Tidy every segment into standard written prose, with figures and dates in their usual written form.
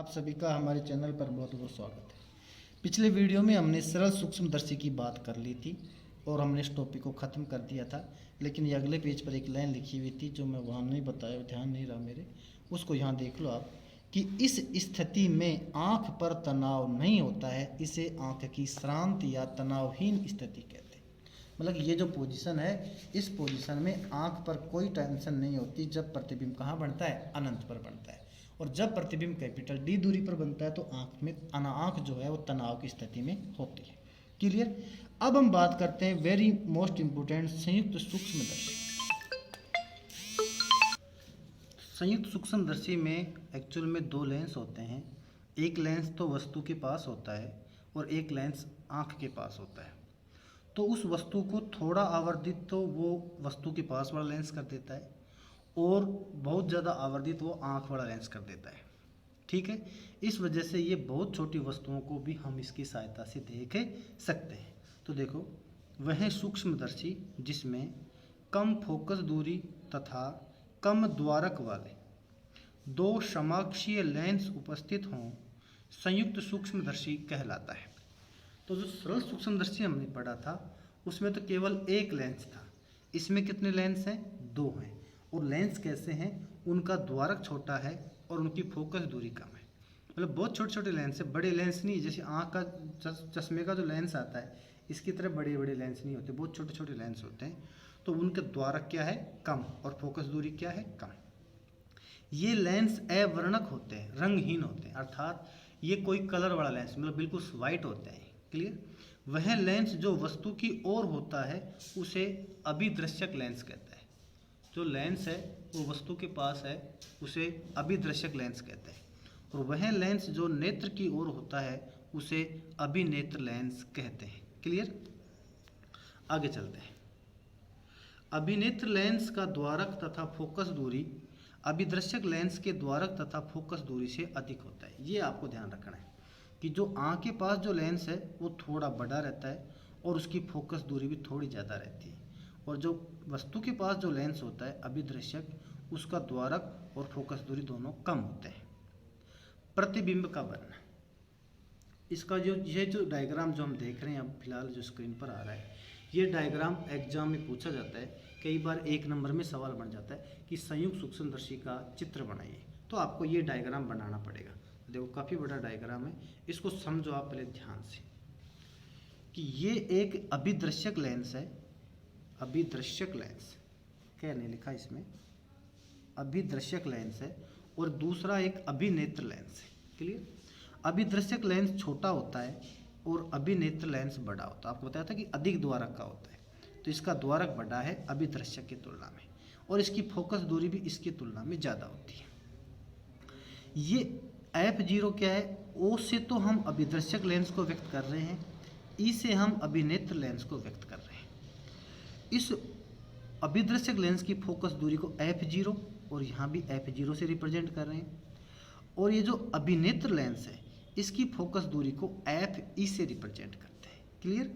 आप सभी का हमारे चैनल पर बहुत बहुत स्वागत है। पिछले वीडियो में हमने सरल सूक्ष्मदर्शी की बात कर ली थी और हमने इस टॉपिक को ख़त्म कर दिया था, लेकिन ये अगले पेज पर एक लाइन लिखी हुई थी जो मैं वहाँ नहीं बताया, ध्यान नहीं रहा मेरे, उसको यहाँ देख लो आप कि इस स्थिति में आँख पर तनाव नहीं होता है, इसे आँख की श्रांत या तनावहीन स्थिति कहते हैं। मतलब ये जो पोजीशन है, इस पोजीशन में आँख पर कोई टेंशन नहीं होती जब प्रतिबिंब कहाँ बनता है, अनंत पर बनता है। और जब प्रतिबिंब कैपिटल डी दूरी पर बनता है तो आँख जो है वो तनाव की स्थिति में होती है। क्लियर। अब हम बात करते हैं वेरी मोस्ट इम्पोर्टेंट संयुक्त सूक्ष्मदर्शी। संयुक्त सूक्ष्मदर्शी में एक्चुअल में दो लेंस होते हैं। एक लेंस तो वस्तु के पास होता है और एक लेंस आँख के पास होता है। तो उस वस्तु को थोड़ा आवर्धित तो वो वस्तु के पास वाला लेंस कर देता है और बहुत ज़्यादा आवर्धित वो आँख वाला लेंस कर देता है। ठीक है, इस वजह से ये बहुत छोटी वस्तुओं को भी हम इसकी सहायता से देख सकते हैं। तो देखो, वह सूक्ष्मदर्शी जिसमें कम फोकस दूरी तथा कम द्वारक वाले दो समाक्षीय लेंस उपस्थित हों, संयुक्त सूक्ष्मदर्शी कहलाता है। तो जो सरल सूक्ष्मदर्शी हमने पढ़ा था उसमें तो केवल एक लेंस था, इसमें कितने लेंस हैं? दो हैं। और लेंस कैसे हैं? उनका द्वारक छोटा है और उनकी फोकस दूरी कम है। मतलब बहुत छोटे छोटे लेंस है, बड़े लेंस नहीं। जैसे आँख का चश्मे का जो लेंस आता है इसकी तरह बड़े बड़े लेंस नहीं होते, बहुत छोटे छोटे लेंस होते हैं। तो उनके द्वारक क्या है? कम, और फोकस दूरी क्या है? कम। ये लेंस अवर्णक होते हैं, रंगहीन होते हैं, अर्थात ये कोई कलर वाला लेंस, मतलब बिल्कुल वाइट होते हैं। क्लियर। वह लेंस जो वस्तु की ओर होता है उसे अभिदृश्यक लेंस कहता है। जो लेंस है वो वस्तु के पास है उसे अभिदृश्यक लेंस कहते हैं। और वह लेंस जो नेत्र की ओर होता है उसे अभिनेत्र लेंस कहते हैं। क्लियर। आगे चलते हैं। अभिनेत्र लेंस का द्वारक तथा फोकस दूरी अभिदृश्यक लेंस के द्वारक तथा फोकस दूरी से अधिक होता है। ये आपको ध्यान रखना है कि जो आँख के पास जो लेंस है वो थोड़ा बड़ा रहता है और उसकी फोकस दूरी भी थोड़ी ज़्यादा रहती है। और जो वस्तु के पास जो लेंस होता है अभिदृश्यक, उसका द्वारक और फोकस दूरी दोनों कम होते हैं। प्रतिबिंब का वर्णन। इसका ये जो डायग्राम जो हम देख रहे हैं अब फिलहाल जो स्क्रीन पर आ रहा है, ये डायग्राम एग्जाम में पूछा जाता है। कई बार एक नंबर में सवाल बन जाता है कि संयुक्त सूक्ष्मदर्शी का चित्र बनाइए, तो आपको ये डायग्राम बनाना पड़ेगा। देखो काफ़ी बड़ा डायग्राम है, इसको समझो आप पहले ध्यान से कि ये एक अभिदृश्यक लेंस है। अभिदृश्यक लेंस क्या नहीं लिखा इसमें, अभिदृश्यक लेंस है। और दूसरा एक अभिनेत्र लेंस है। क्लियर। अभिदृश्यक लेंस छोटा होता है और अभिनेत्र लेंस बड़ा होता है। आपको बताया था कि अधिक द्वारक का होता है, तो इसका द्वारक बड़ा है अभिदृश्यक की तुलना में, और इसकी फोकस दूरी भी इसकी तुलना में ज़्यादा होती है। ये F0 क्या है? O से तो हम अभिदृश्यक लेंस को व्यक्त कर रहे हैं, E से हम अभिनेत्र लेंस को व्यक्त कर रहे हैं। इस अभिदृश्यक लेंस की फोकस दूरी को F0 और यहाँ भी F0 से रिप्रेजेंट कर रहे हैं। और ये जो अभिनेत्र लेंस है इसकी फोकस दूरी को FE से रिप्रेजेंट करते हैं। क्लियर।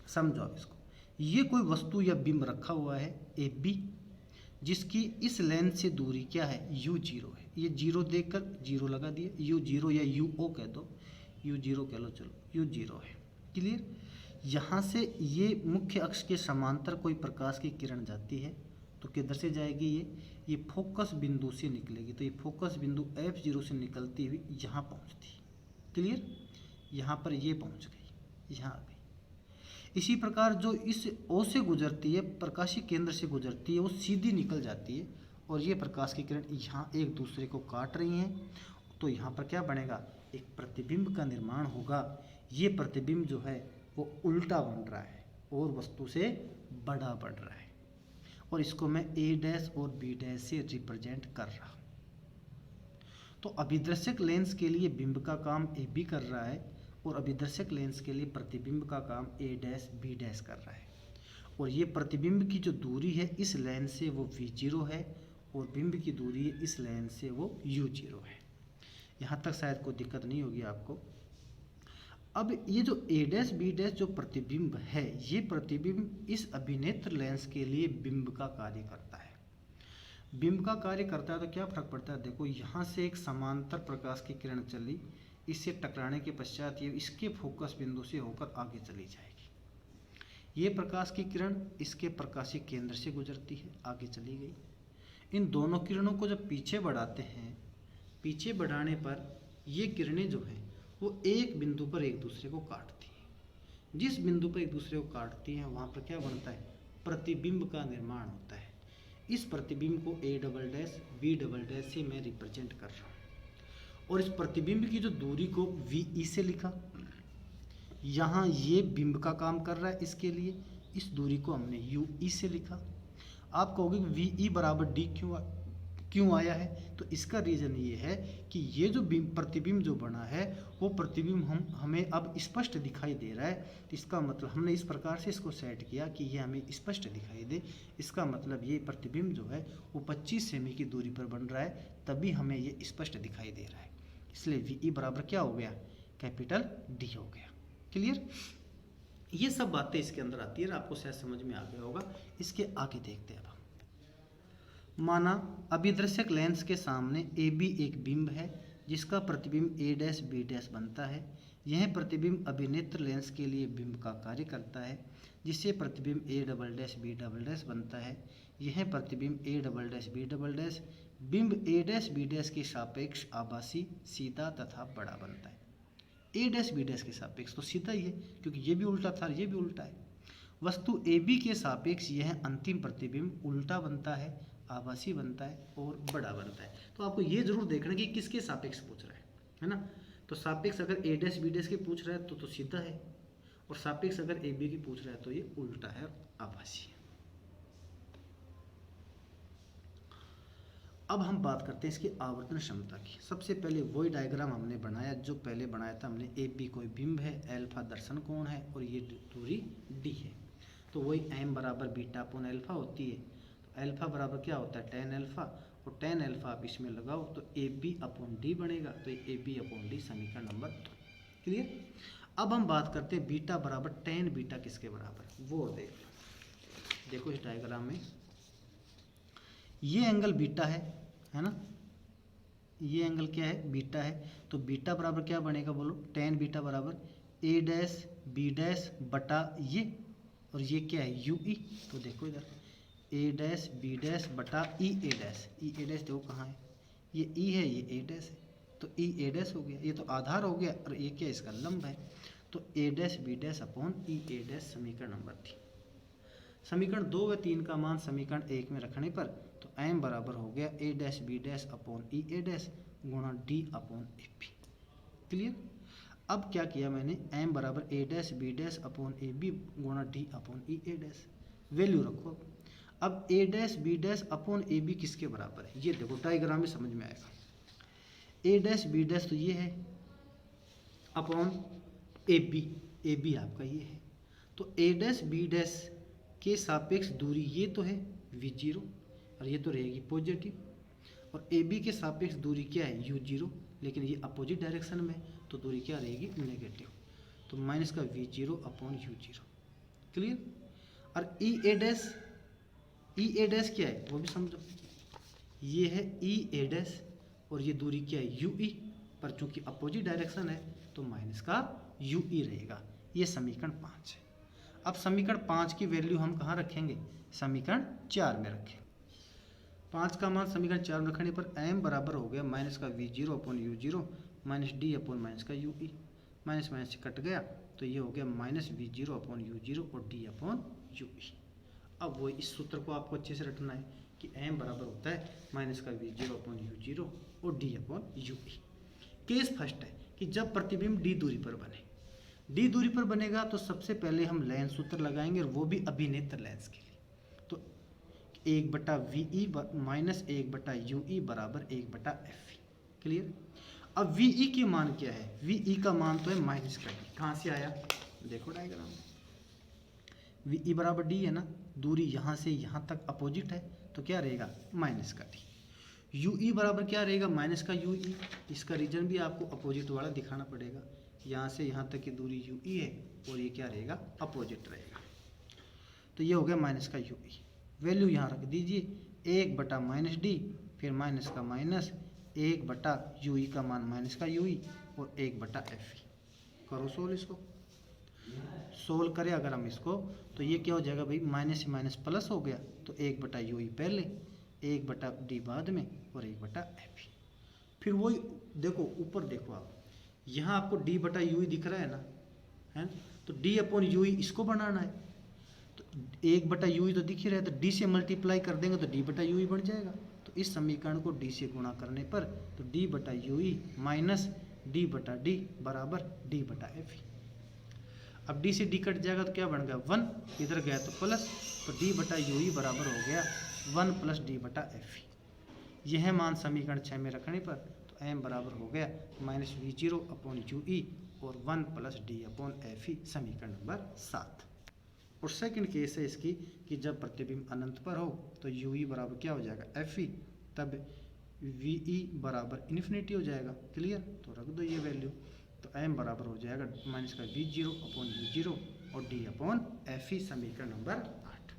समझो आप इसको। ये कोई वस्तु या बिंब रखा हुआ है AB, जिसकी इस लेंस से दूरी क्या है? U0 है। ये 0 देखकर 0 लगा दिए, U0 या UO कह दो, U0 कह लो, चलो U0 है। क्लियर। यहाँ से ये मुख्य अक्ष के समांतर कोई प्रकाश की किरण जाती है तो किधर से जाएगी? ये फोकस बिंदु से निकलेगी। तो ये फोकस बिंदु F0 से निकलती हुई यहाँ पहुँचती है। क्लियर। यहाँ पर ये पहुँच गई, यहाँ आ गई। इसी प्रकार जो इस O से गुजरती है, प्रकाशीय केंद्र से गुजरती है, वो सीधी निकल जाती है और ये प्रकाश की किरण यहाँ एक दूसरे को काट रही हैं। तो यहाँ पर क्या बनेगा? एक प्रतिबिंब का निर्माण होगा। ये प्रतिबिंब जो है वो उल्टा बन रहा है और वस्तु से बड़ा बढ़ रहा है, और इसको मैं A' और B' से रिप्रेजेंट कर रहा हूँ। तो अभिदृश्यक लेंस के लिए बिंब का काम AB कर रहा है और अभिदर्शक लेंस के लिए प्रतिबिंब का काम A' B' कर रहा है। और ये प्रतिबिंब की जो दूरी है इस लेंस से वो V0 है और बिंब की दूरी है इस लेंस से वो U0 है। यहाँ तक शायद कोई दिक्कत नहीं होगी आपको। अब ये जो A' B' जो प्रतिबिंब है, ये प्रतिबिंब इस अभिनेत्र लेंस के लिए बिंब का कार्य करता है। बिंब का कार्य करता है तो क्या फर्क पड़ता है, देखो यहाँ से एक समांतर प्रकाश की किरण चली, इससे टकराने के पश्चात ये इसके फोकस बिंदु से होकर आगे चली जाएगी। ये प्रकाश की किरण इसके प्रकाशीय केंद्र से गुजरती है, आगे चली गई। इन दोनों किरणों को जब पीछे बढ़ाते हैं, पीछे बढ़ाने पर ये किरणें जो हैं वो एक बिंदु पर एक दूसरे को काटती हैं। जिस बिंदु पर एक दूसरे को काटती हैं वहाँ पर क्या बनता है, प्रतिबिंब का निर्माण होता है। इस प्रतिबिंब को A double dash B double dash से मैं रिप्रेजेंट कर रहा हूँ। और इस प्रतिबिंब की जो दूरी को VE से लिखा, यहाँ ये बिंब का काम कर रहा है, इसके लिए इस दूरी को हमने UE से लिखा। आप कहोगे VE बराबर D क्यों आया है, तो इसका रीज़न ये है कि ये जो प्रतिबिंब जो बना है वो प्रतिबिंब हमें अब स्पष्ट दिखाई दे रहा है। तो इसका मतलब हमने इस प्रकार से इसको सेट किया कि ये हमें स्पष्ट दिखाई दे। इसका मतलब ये प्रतिबिंब जो है वो 25 सेमी की दूरी पर बन रहा है, तभी हमें ये स्पष्ट दिखाई दे रहा है। इसलिए VE बराबर क्या हो गया, कैपिटल D हो गया। क्लियर, ये सब बातें इसके अंदर आती है, आपको शायद समझ में आ गया होगा। इसके आगे देखते हैं। अब माना अभिदर्शक लेंस के सामने AB एक बिंब है जिसका प्रतिबिंब A डैश B डैश बनता है। यह प्रतिबिंब अभिनेत्र लेंस के लिए बिंब का कार्य करता है, जिससे प्रतिबिंब A double dash B double dash बनता है। यह प्रतिबिंब A double dash B double dash बिंब A डैश B डैश के सापेक्ष आभासी, सीधा तथा बड़ा बनता है। A डैश B डैश के सापेक्ष तो सीधा ही है, क्योंकि ये भी उल्टा था, ये भी उल्टा है। वस्तु AB के सापेक्ष यह अंतिम प्रतिबिंब उल्टा बनता है, आभासी बनता है और बड़ा बनता है। तो आपको ये जरूर देखना कि किसके सापेक्ष पूछ रहा है ना। तो सापेक्ष अगर A डैश B डैश के पूछ रहा है तो सीधा है, और सापेक्ष अगर AB की पूछ रहा है तो ये उल्टा है, आभासी है। अब हम बात करते हैं इसकी आवर्तन क्षमता की। सबसे पहले वही डायग्राम हमने बनाया जो पहले बनाया था हमने। AB कोई बिंब है, अल्फा दर्शन कोण है और ये दूरी D है। तो वही m बराबर बीटा अपॉन अल्फा होती है। तो अल्फा बराबर क्या होता है, tan अल्फा, और tan अल्फा आप इसमें लगाओ तो AB अपॉन D बनेगा। तो ये AB अपॉन D समीकरण नंबर 2। क्लियर। अब हम बात करते हैं बीटा बराबर tan बीटा किसके बराबर, वो देख लो। देखो इस डायग्राम में ये एंगल बीटा है ना, ये एंगल क्या है, बीटा है। तो बीटा बराबर क्या बनेगा बोलो, tan बीटा बराबर A डैश B डैश बटा ये, और ये क्या है UE। तो देखो इधर A डैश B डैश बटा EA डैश। EA डैश देखो कहाँ है, ये E है, ये A डैश है, तो EA डैश हो गया। ये तो आधार हो गया और ये क्या इसका लंब है। तो A dash B dash upon EA dash समीकरण नंबर 3। समीकरण 2 व 3 का मान समीकरण 1 में रखने पर तो m बराबर हो गया A dash B dash upon EA dash गुणा D अपॉन AB। क्लियर। अब क्या किया मैंने, m बराबर A dash B dash upon AB गुणा D upon EA dash, value रखो। अब A dash B dash upon AB किसके बराबर है, ये देखो डायग्राम में समझ में आएगा। A डैश B डैश तो ये है अपॉन AB आपका ये है। तो A डैश B डैश के सापेक्ष दूरी ये तो है V0 और ये तो रहेगी पॉजिटिव, और AB के सापेक्ष दूरी क्या है U0, लेकिन ये अपोजिट डायरेक्शन में, तो दूरी क्या रहेगी नेगेटिव। तो माइनस का V0 अपॉन U0। क्लियर। और EA डैश क्या है वो भी समझो, ये है EA डैश और ये दूरी क्या है UE, पर चूंकि अपोजिट डायरेक्शन है तो माइनस का UE रहेगा। ये समीकरण 5 है। अब समीकरण 5 की वैल्यू हम कहाँ रखेंगे, समीकरण 4 में रखें। 5 का मान समीकरण 4 में रखने पर m बराबर हो गया माइनस का V0 upon U0 minus D upon minus का UE। माइनस माइनस से कट गया तो ये हो गया माइनस V0 अपॉन U0 और D अपॉन UE। अब वो इस सूत्र को आपको अच्छे से रटना है कि m बराबर होता है माइनस का V0 अपॉन U0 और D upon UE। Case first है कि जब प्रतिबिंब D दूरी पर बने, D दूरी पर बनेगा तो सबसे पहले हम लेंस सूत्र लगाएंगे, और वो भी अभिनेत्र लेंस के लिए। तो 1/VE माइनस 1/UE बराबर 1/FE। क्लियर। अब VE की मान क्या है, VE का मान तो है माइनस का D। कहाँ से आया, देखो डायग्राम में VE बराबर D है ना, दूरी यहाँ से यहाँ तक अपोजिट है तो क्या रहेगा माइनस का D। UE बराबर क्या रहेगा माइनस का UE। इसका रीजन भी आपको अपोजिट वाला दिखाना पड़ेगा। यहाँ से यहाँ तक की दूरी UE है और ये क्या रहेगा अपोजिट रहेगा। तो ये हो गया माइनस का UE। वैल्यू यहाँ रख दीजिए, 1 बटा माइनस डी, फिर माइनस का माइनस, 1 बटा यू ई का मान माइनस का यू ई, और 1 बटा एफ ई। करो सोल्व इसको, सोल्व करें अगर हम इसको तो ये क्या हो जाएगा भाई, माइनस से माइनस प्लस हो गया, तो 1 बटा यू ई पहले, 1 बटा डी बाद में, और 1 बटा एफ ई। फिर वही देखो ऊपर देखो आप, यहाँ आपको डी बटा यू ई दिख रहा है ना, है, तो डी अपॉन यू ई इसको बनाना है, तो 1 बटा यू ई तो दिख ही रहा है, तो डी से मल्टीप्लाई कर देंगे तो डी बटा यू ई बन जाएगा। तो इस समीकरण को डी से गुणा करने पर तो डी बटा यू ई माइनस डी बटा डी बराबर डी बटा एफ ई। अब डी से डी कट जाएगा तो क्या बन गया 1, इधर गया तो प्लस, तो डी बटा यू ई बराबर हो गया 1 प्लस डी बटा एफ ई। यह मान समीकरण 6 में रखने पर तो एम बराबर हो गया minus we zero upon you ई और 1 plus D upon F E, समीकरण नंबर 7। और सेकंड केस है इसकी कि जब प्रतिबिंब अनंत पर हो तो यू ई बराबर क्या हो जाएगा एफ ई, तब वी ई बराबर इन्फिनिटी हो जाएगा। क्लियर, तो रख दो ये वैल्यू, तो एम बराबर हो जाएगा माइनस का we zero upon you zero और डी अपॉन एफ ई, समीकरण नंबर 8।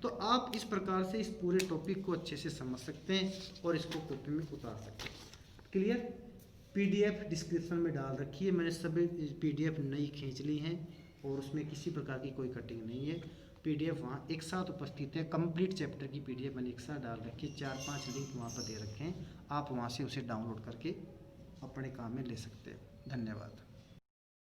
तो आप इस प्रकार से इस पूरे टॉपिक को अच्छे से समझ सकते हैं और इसको कॉपी में उतार सकते हैं। क्लियर, पीडीएफ डिस्क्रिप्शन में डाल रखी है मैंने, सभी पीडीएफ नई खींच ली हैं और उसमें किसी प्रकार की कोई कटिंग नहीं है। पीडीएफ वहाँ एक साथ उपस्थित है, कंप्लीट चैप्टर की पीडीएफ मैंने एक साथ डाल रखी है, 4-5 लिंक वहाँ पर दे रखे हैं, आप वहाँ से उसे डाउनलोड करके अपने काम में ले सकते हो। धन्यवाद।